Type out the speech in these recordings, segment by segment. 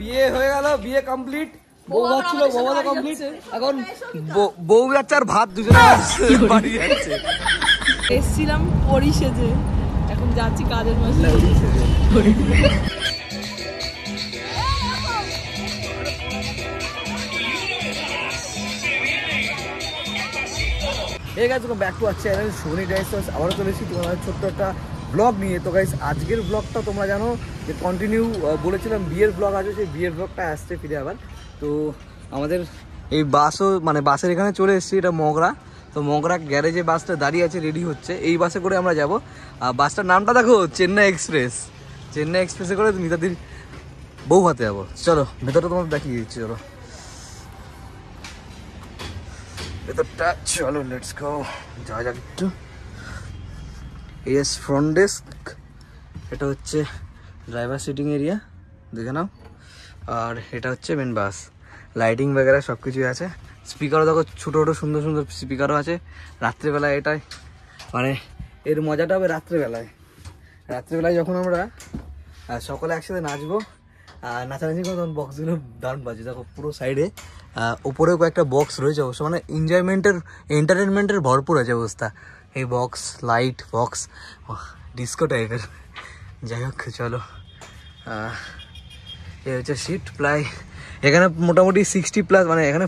বিয়ে হয়ে গেল, বিয়ে কমপ্লিট, বউ ভাত ছিল, বউ ভাত কমপ্লিট, এখন বউ যাচ্ছে আর ভাত দুজনে বাড়ি যাচ্ছে। এসছিলাম পরি সেজে, এখন যাচ্ছি কাজের মাসে। এই guys welcome back to our channel সোনি ডাইসস। আবারও চলে এসেছি তোমাদের ছোট্ট একটা ব্লগ নিয়ে। তো গাইস আজকের ব্লগটা তোমরা জানো যে কন্টিনিউ বলেছিলাম বিয়ের ব্লগ আছে, সেই বিয়ের ব্লগটা আসছে ফিরে আবার। তো আমাদের এই বাসও মানে বাসের এখানে চলে এসেছি, এটা মগরা। তো মগরা গ্যারেজে বাসটা দাঁড়িয়ে আছে, রেডি হচ্ছে। এই বাসে করে আমরা যাব। বাসটার নামটা দেখো, চেন্নাই এক্সপ্রেস। চেন্নাই এক্সপ্রেসে করে মিতাদির বউ ভাতে যাবো। চলো ভেতরটা তোমাদের দেখিয়ে দিচ্ছি, চলো ভেতরটা চলো, লেটস গো। যা যাক একটু। এস ফ্রন্ট ডেস্ক, এটা হচ্ছে ড্রাইভার সিটিং এরিয়া, দেখে নাও। আর এটা হচ্ছে মেন বাস, লাইটিং वगैरह সব কিছুই আছে। স্পিকারও দেখো, ছোটো ছোটো সুন্দর সুন্দর স্পিকারও আছে। রাত্রেবেলায় এটাই মানে এর মজাটা হবে রাত্রেবেলায়। রাত্রেবেলায় যখন আমরা সকলে একসাথে নাচবো, নাচানাচি করে, তখন বক্সগুলো দারুণ বাজে। দেখো পুরো সাইডে উপরেও কয়েকটা বক্স রয়েছে অবশ্য, মানে এন্টারটেনমেন্টের ভরপুর আছে অবস্থা। এই বক্স, লাইট বক্স, ডিস্কো টাইপের। যাই হোক চলো, এ হচ্ছে সিট প্রায় এখানে মোটামুটি 60+, মানে এখানে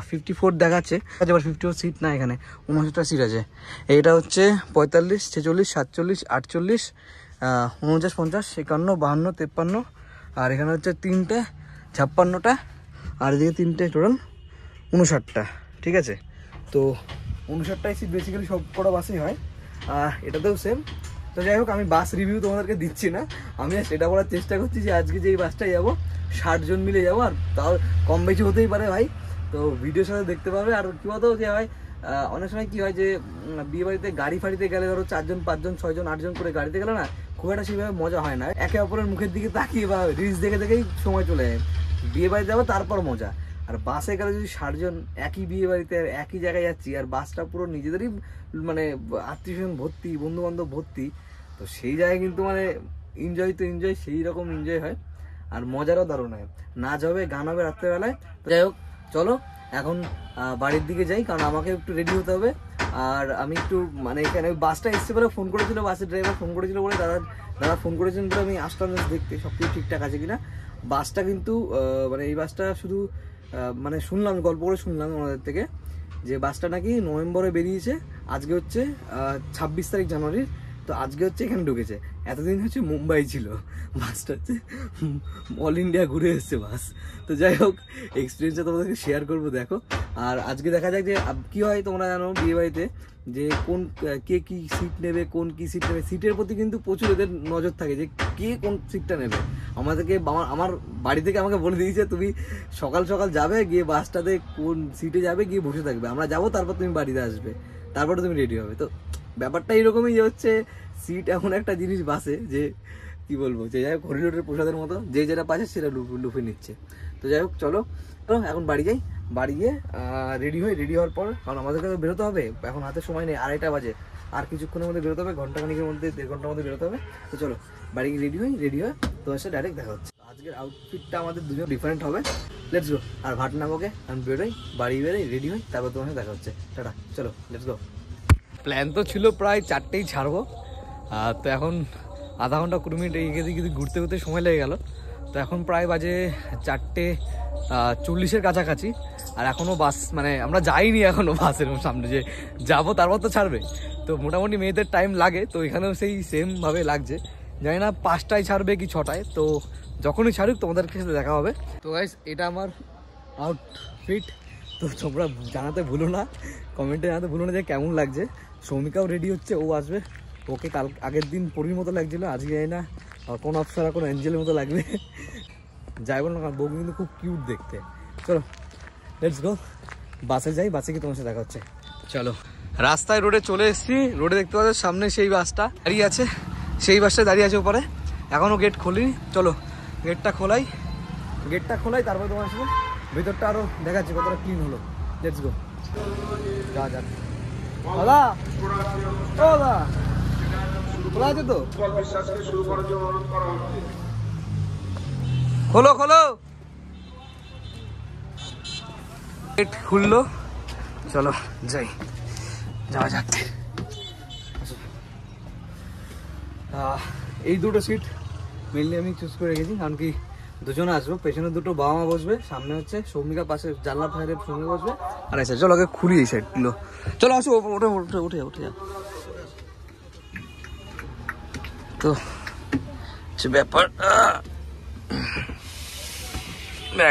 54 দেখাচ্ছে, আবার 54 সিট না, এখানে 59টা সিট আছে। এইটা হচ্ছে 45, 46, 47, 48, 49, 50, 51, 52, 53। আর এখানে হচ্ছে 3টে 56টা, আর এদিকে 3টে, টোটাল 59টা। ঠিক আছে, তো 59টাই সিট বেসিক্যালি সব কটা বাসেই হয়, এটাতেও সেম। তো যাই হোক, আমি বাস রিভিউ তোমাদেরকে দিচ্ছি না, আমি সেটা বলার চেষ্টা করছি যে আজকে যে এই বাসটায় যাবো 60 জন মিলে যাবো, আর তাও কম বেশি হতেই পারে ভাই। তো ভিডিওর সাথে দেখতে পাবে। আর কী বলতো যে ভাই, অনেক সময় কী হয় যে বিয়ে বাড়িতে গাড়ি ফাড়িতে গেলে ধরো 4 জন 5 জন 6 জন 8 জন করে গাড়িতে গেলে না, খুব একটা সেইভাবে মজা হয় না। একে অপরের মুখের দিকে তাকিয়ে বা রিলস দেখে দেখেই সময় চলে যায়। বিয়ে বাড়িতে যাবো তারপর মজা। আর বাসে গেলে যদি 60 জন একই বিয়ে বাড়িতে একই জায়গায় যাচ্ছি, আর বাসটা পুরো নিজেদেরই মানে আত্মীয়স্বজন ভর্তি, বন্ধুবান্ধব ভর্তি, তো সেই জায়গায় কিন্তু মানে এনজয় তো এনজয়, সেই রকম এনজয় হয়, আর মজারও দারুণ হয়। নাচ হবে, গান হবে রাত্রেবেলায়। যাই হোক চলো এখন বাড়ির দিকে যাই, কারণ আমাকে একটু রেডি হতে হবে। আর আমি একটু মানে এখানে বাসটা এসছে বলে ফোন করেছিল, বাসের ড্রাইভার ফোন করেছিল বলে, দাদা ফোন করেছিলেন বলে আমি আসলাম দেখতে সব কিছু ঠিকঠাক আছে কিনা। বাসটা কিন্তু মানে এই বাসটা শুধু মানে শুনলাম, গল্প করে শুনলাম ওনাদের থেকে যে বাসটা নাকি নভেম্বরে বেরিয়েছে, আজকে হচ্ছে 26 তারিখ জানুয়ারির। তো আজকে হচ্ছে এখানে ঢুকেছে, এতদিন হচ্ছে মুম্বাই ছিল। বাসটা হচ্ছে অল ইন্ডিয়া ঘুরে এসছে বাস। তো যাই হোক, এক্সপিরিয়েন্সটা তোমাদেরকে শেয়ার করবো, দেখো। আর আজকে দেখা যাক যে কী হয়। তোমরা জানো বিয়ে বাড়িতে যে কে কী সিট নেবে, কোন কী সিট নেবে, সিটের প্রতি কিন্তু প্রচুর এদের নজর থাকে যে কে কোন সিটটা নেবে। আমার বাড়ি থেকে আমাকে বলে দিয়েছে, তুমি সকাল সকাল যাবে, গিয়ে বাসটাতে কোন সিটে যাবে গিয়ে বসে থাকবে, আমরা যাবো, তারপর তুমি বাড়িতে আসবে, তারপরে তুমি রেডি হবে। তো ব্যাপারটা এরকমই যে হচ্ছে, সিট এমন একটা জিনিস বাসে যে কি বলবো, যে যাই হোক হরিলোটের প্রসাদের মতো, যে যেটা পাচ্ছে সেটা লুফে নিচ্ছে। তো যাই হোক চলো এখন বাড়ি যাই, বাড়ি গিয়ে রেডি হওয়ার পর, কারণ আমাদেরকে তো বেরোতে হবে, এখন হাতে সময় নেই, 2:30 বাজে, আর কিছুক্ষণের মধ্যে বেরোতে হবে, ঘন্টাখানিকের মধ্যে 1.5 ঘন্টার মধ্যে বেরোতে হবে। তো চলো বাড়ি গিয়ে রেডি হয়ে তোমার সাথে ডাইরেক্ট দেখা হচ্ছে। আজকের আউটফিটটা আমাদের দুজন ডিফারেন্ট হবে, লেটস গো। আর ভাট নামোকে আমি বেরোই, বাড়ি বেরোই, রেডি হই, তারপর তোমার সাথে দেখা হচ্ছে। টাটা, চলো লেটস গো। প্ল্যান তো ছিল প্রায় 4টেই ছাড়বো, তো এখন আধা ঘন্টা 20 মিনিট এদিকে ঘুরতে ঘুরতে সময় লেগে গেল। তো এখন প্রায় বাজে 4:40-এর কাছাকাছি, আর এখনও বাস মানে আমরা যাইনি এখনও বাসের সামনে, যে যাবো তারপর তো ছাড়বে। তো মোটামুটি মেয়েদের টাইম লাগে, তো এখানেও সেই সেমভাবে লাগছে। জানি না 5টায় ছাড়বে কি 6টায়, তো যখনই ছাড়ুক তোমাদের সাথে দেখা হবে। তো গাইস এটা আমার আউটফিট, তো তোমরা জানাতে ভুলো না, কমেন্টে জানাতে ভুলো না যে কেমন লাগছে। সৌমিকাও রেডি হচ্ছে, ও আসবে, ওকে কাল আগের দিন পরীর মতো লাগছিল, আজকে যাই না কোনো অপসরা কোনো অ্যাঞ্জেলের মতো লাগবে। যাই বলো না, বউ কিন্তু খুব কিউট দেখতে। চলো লেটস গো, বাসে যাই, বাসে গিয়ে তোমার সাথে দেখা হচ্ছে। চলো রাস্তায় রোডে চলে এসেছি, রোডে দেখতে পাচ্ছ সামনে সেই বাসটা দাঁড়িয়ে আছে, সেই বাসটা দাঁড়িয়ে আছে ওপরে, এখনও গেট খুলিনি। চলো গেটটা খোলাই, তারপরে তোমার সাথে ভেতরটা আরও দেখাচ্ছি কতটা ক্লিন হলো। লেটস গো, যা যাক। দাদা ও দাদা খোলা আছে তো? খোলো খোলো, গেট খুললো, চলো যাই, যাওয়া যাক। এই দুটো সিট মেনলি আমি চুজ করে রেখেছি, কারণ কি দুজনে আসবো, পেছনে দুটো বাবা মা বসবে, সামনে হচ্ছে সৌমিকা, পাশে জানলার সাইডে সৌমিকা বসবে, আর এই সাইড চলো আগে খুলি এই সাইডগুলো, চলো আসো ওঠে উঠে উঠে উঠে যা। তো সে ব্যাপার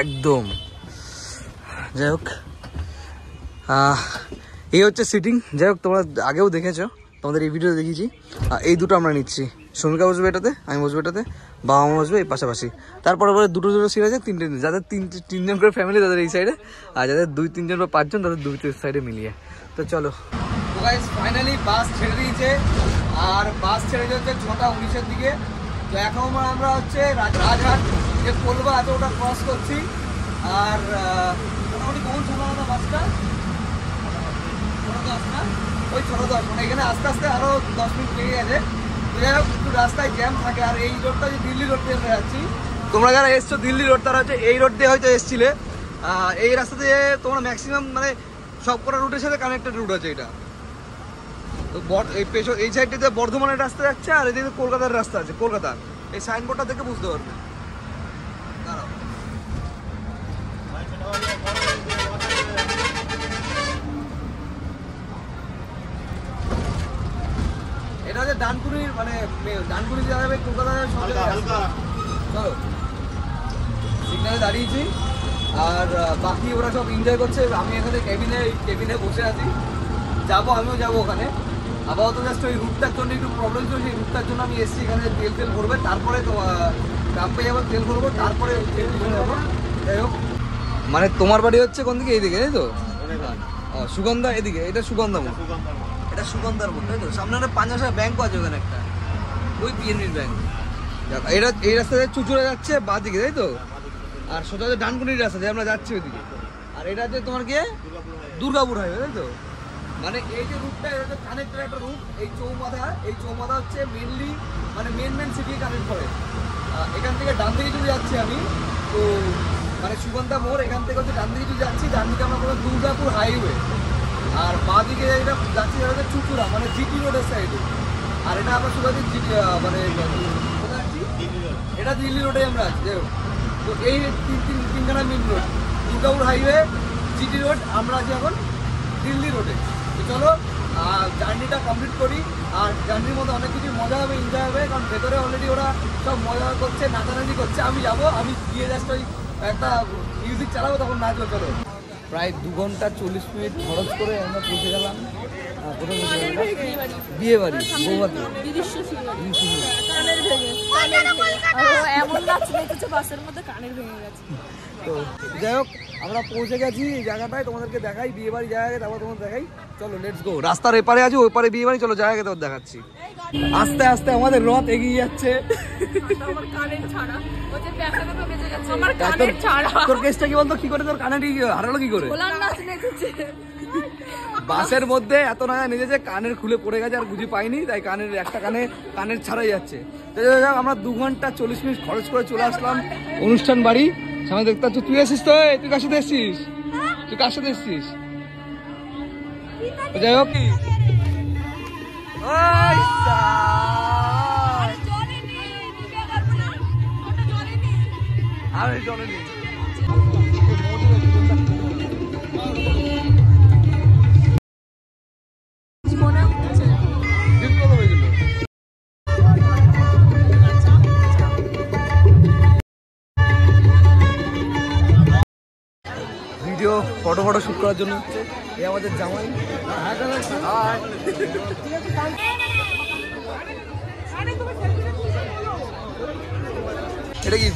একদম, যাই হোক এই হচ্ছে সিটিং। যাই হোক তোমরা আগেও দেখেছো, তোমাদের এই ভিডিও দেখিয়েছি। এই দুটো আমরা নিচ্ছি, সৌমিকা বসবে এটাতে, আমি বসবো এটাতে, বাবা মা বসবে এই পাশাপাশি। তারপরে পরে দুটো সিট আছে, তিনটে, যাদের তিনজন করে ফ্যামিলি তাদের এই সাইডে, আর যাদের 2-3 জন বা 5 জন তাদের 2 সাইডে মিলিয়ে। তো চলো ফাইনালি বাস ছেড়ে দিয়েছে, আর বাস ছেড়ে দিয়েছে 6:19 দিকে। তো এখন আমরা হচ্ছে রাজহাট যে কলবা আছে ওটা ক্রস করছি। আর মোটামুটি কোন সময় আমরা বাসটা 6:10 না, ওই 6:10, মানে এখানে আস্তে আস্তে আরও 10 মিনিট লেগে গেছে। যাই হোক একটু রাস্তায় জ্যাম থাকে। আর এই রোডটা যে দিল্লি রোড দিয়ে আমরা যাচ্ছি, তোমরা যারা এসছো দিল্লি রোড তারা হচ্ছে এই রোড দিয়ে হয়তো এসছিলে। এই রাস্তা দিয়ে তোমরা ম্যাক্সিমাম মানে সব কটা রুটের সাথে কানেক্টেড রুট আছে এটা। তো এই সাইডটিতে বর্ধমানের রাস্তা যাচ্ছে, আর এদিকে কলকাতার রাস্তা আছে, কলকাতার। এই সাইনবোর্ডটা দেখে বুঝতে পারবে। দাঁড়াও, এটা হচ্ছে ডানকুনির, মানে ডানকুনি যাবে কলকাতা সিগনালে দাঁড়িয়েছি। আর বাকি ওরা সব এনজয় করছে, আমি এখানে কেবিনে বসে আছি। যাবো, আমিও যাবো ওখানে। আপাতত জাস্ট ওই রুটটার জন্য একটু প্রবলেম চলছে, এই রুটটার জন্য আমি এসেছি এখানে তেল ভরবে, তারপরে ক্যাম্পে যাবো, তেল ভরবো, তারপরে যাবো। যাই হোক, মানে তোমার বাড়ি হচ্ছে কোন দিকে? এইদিকে, তাই তো? সুগন্ধা এদিকে, এটা সুগন্ধা মোড়, এটা সুগন্ধার মোড়, তাই তো? সামনে একটা পাঞ্জাব ব্যাংক আছে ওখানে একটা, ওই পিএনবির ব্যাংক। এটা এই রাস্তাতে চুচুড়া যাচ্ছে বাঁ দিকে, তাই তো? আর সোজা হচ্ছে ডানকুনির রাস্তা যে আমরা যাচ্ছি ওইদিকে। আর এটা হচ্ছে তোমার কি দুর্গাপুর হাইওয়ে, তাই তো? মানে এই যে রুটটা, এটা হচ্ছে কানেক্টেড একটা রুট। এই চৌমাথা হচ্ছে মেনলি মানে মেন সিটি কানেক্ট করে। এখান থেকে ডান দিকে যদি যাচ্ছি আমি, তো মানে সুগন্ধা মোড়, এখান থেকে হচ্ছে ডান দিকে যদি যাচ্ছি, ডান দিকে আমরা বলবো দুর্গাপুর হাইওয়ে। আর বাঁ দিকে এটা যাচ্ছি এটা হচ্ছে চুচুড়া, মানে জিটি রোডের সাইডে। আর এটা আমরা শুধু মানে এটা দিল্লি রোডে আমরা আছি। যাই হোক, তো এই তিনখানা main road, Durgapur highway, GT road, আমরা আছি এখন দিল্লি রোডে। তো চলো জার্নিটা কমপ্লিট করি। আর জার্নির মধ্যে অনেক কিছু মজা হবে, এনজয় হবে, কারণ ভেতরে অলরেডি ওরা সব মজা করছে, নাচানাচি করছে। আমি যাবো, আমি গিয়ে জাস্ট ওই একটা মিউজিক চালাবো, তখন নাচবো। চলো, প্রায় 2 ঘন্টা 40 মিনিট খরচ করে আমরা পৌঁছে গেলাম বিয়ে বাড়ি বৌভাতে। তো যাই হোক, আমরা পৌঁছে গেছি এই জায়গাটায়, তোমাদেরকে দেখাই বিয়ে বাড়ি জায়গায়, তারপর তোমাদের দেখাই। চলো লেটস গো। রাস্তার এপারে আছি, ওই পারে বিয়ে বাড়ি, চলো জায়গাকে তোর দেখাচ্ছি। আস্তে আস্তে আমাদের রথ এগিয়ে যাচ্ছে। তোর কেসটা কি বলতো, কি করে তোর কানেরটি হারালো কি করে? বাসের মধ্যে এত নয়া নিজেছে, কানের খুলে পড়ে গেছে, আর বুঝি পাইনি, তাই একটা কানের ছাড়াই যাচ্ছে। আমরা 2 ঘন্টা 40 মিনিট খরচ করে চলে আসলাম অনুষ্ঠান বাড়ি। সামনে দেখতে পাচ্ছ, তুই এসিস তো? তুই কার সাথে এসছিস? তুই কার সাথে এসছিস? যাই হোক, আমি চলেনি। ভিডিও ফটো শুট করার জন্য এই আমাদের জামাই। এটা কি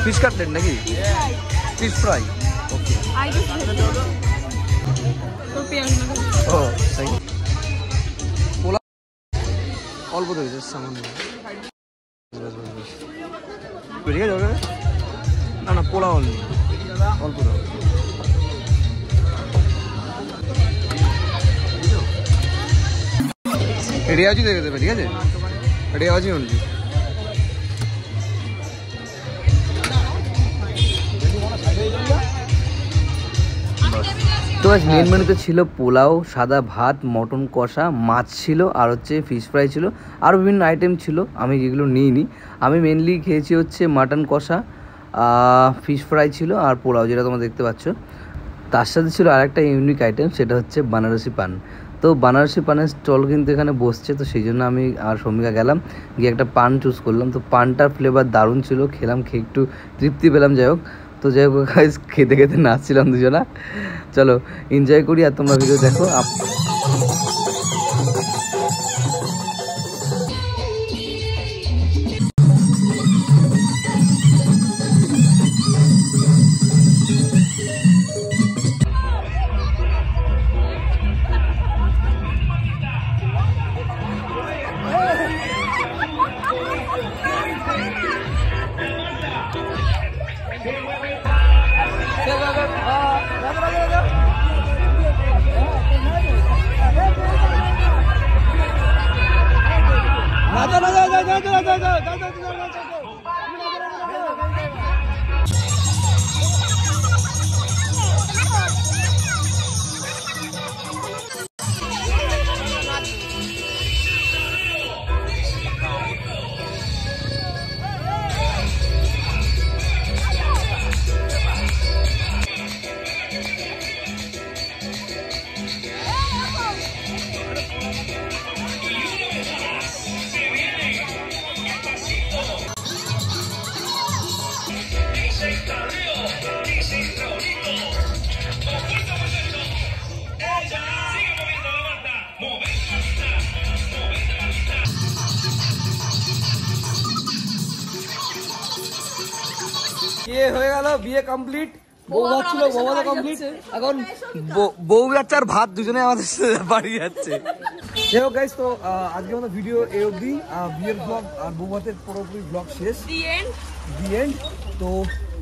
ফিশ কাটলেট নাকি ফিশ ফ্রাই? ওকে, ও তাই। পোলা অল্প দিয়েছে, সামান্য। ঠিক আছে, না পোলা অল্প দাও। রেওয়াজি দেখে দেবে, ঠিক আছে? রেওয়াজি অনলি। তো আজ মেন মেনুতে ছিল পোলাও, সাদা ভাত, মটন কষা, মাছ ছিল আর হচ্ছে ফিশ ফ্রাই ছিল, আরও বিভিন্ন আইটেম ছিল। আমি যেগুলো নিইনি, আমি মেনলি খেয়েছি হচ্ছে মাটন কষা, ফিশ ফ্রাই ছিল আর পোলাও, যেটা তোমরা দেখতে পাচ্ছ। তার সাথে ছিল আরেকটা ইউনিক আইটেম, সেটা হচ্ছে বানারসি পান। তো বানারসি পানের স্টল কিন্তু এখানে বসছে, তো সেই জন্য আমি আর শর্মিকা গেলাম, গিয়ে একটা পান চুজ করলাম। তো পানটার ফ্লেভার দারুণ ছিল, খেলাম, খেয়ে একটু তৃপ্তি পেলাম। যাই হোক, তো যাই হোক গাইস, খেতে খেতে নাচছিলাম দুজনা। চলো এনজয় করি আর তোমরা ভিডিও দেখো। বিয়ে হয়ে গেল, বিয়ে কমপ্লিট, বউ ছিল, বউ কমপ্লিট, এখন বউ যাচ্ছে আর ভাত দুজনে আমাদের বাড়ি যাচ্ছে। যাই হোক গাইস, তো আজকে আমাদের ভিডিও এই অবধি, বিয়ের ব্লগ আর বউ ভাতের পুরোপুরি ব্লগ শেষ, দি এন্ড। তো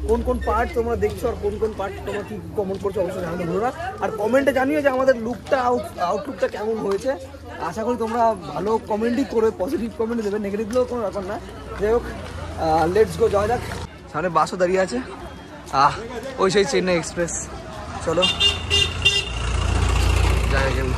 কোন কোন পার্ট তোমরা দেখছো আর কোন কোন পার্ট তোমরা কি কমেন্ট করছো অবশ্যই জানাতে ভুলো না, আর কমেন্টে জানিও যে আমাদের লুকটা আউটলুকটা কেমন হয়েছে। আশা করি তোমরা ভালো কমেন্টই করবে, পজিটিভ কমেন্ট দেবে, নেগেটিভগুলো কোনো ব্যাপার না। যাই হোক, লেটস গো, যাওয়া যাক। সামনে বাসও দাঁড়িয়ে আছে, ওই সেই চেন্নাই এক্সপ্রেস। চলো যাই চলো।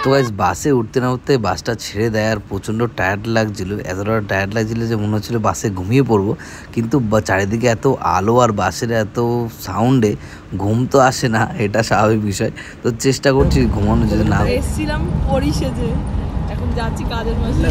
তো গাইস, বাসে উঠতে না উঠতে বাসটা ছেড়ে দেয় আর প্রচণ্ড টায়ার্ড লাগছিল, এতটা টায়ার্ড লাগছিল যে মনে হচ্ছিলো বাসে ঘুমিয়ে পড়বো। কিন্তু চারিদিকে এত আলো আর বাসের এত সাউন্ডে ঘুম তো আসে না, এটা স্বাভাবিক বিষয়। তো চেষ্টা করছি ঘুমানো যদি না। এসেছিলাম পরিষেজে, এখন যাচ্ছি কাজের মাঝে।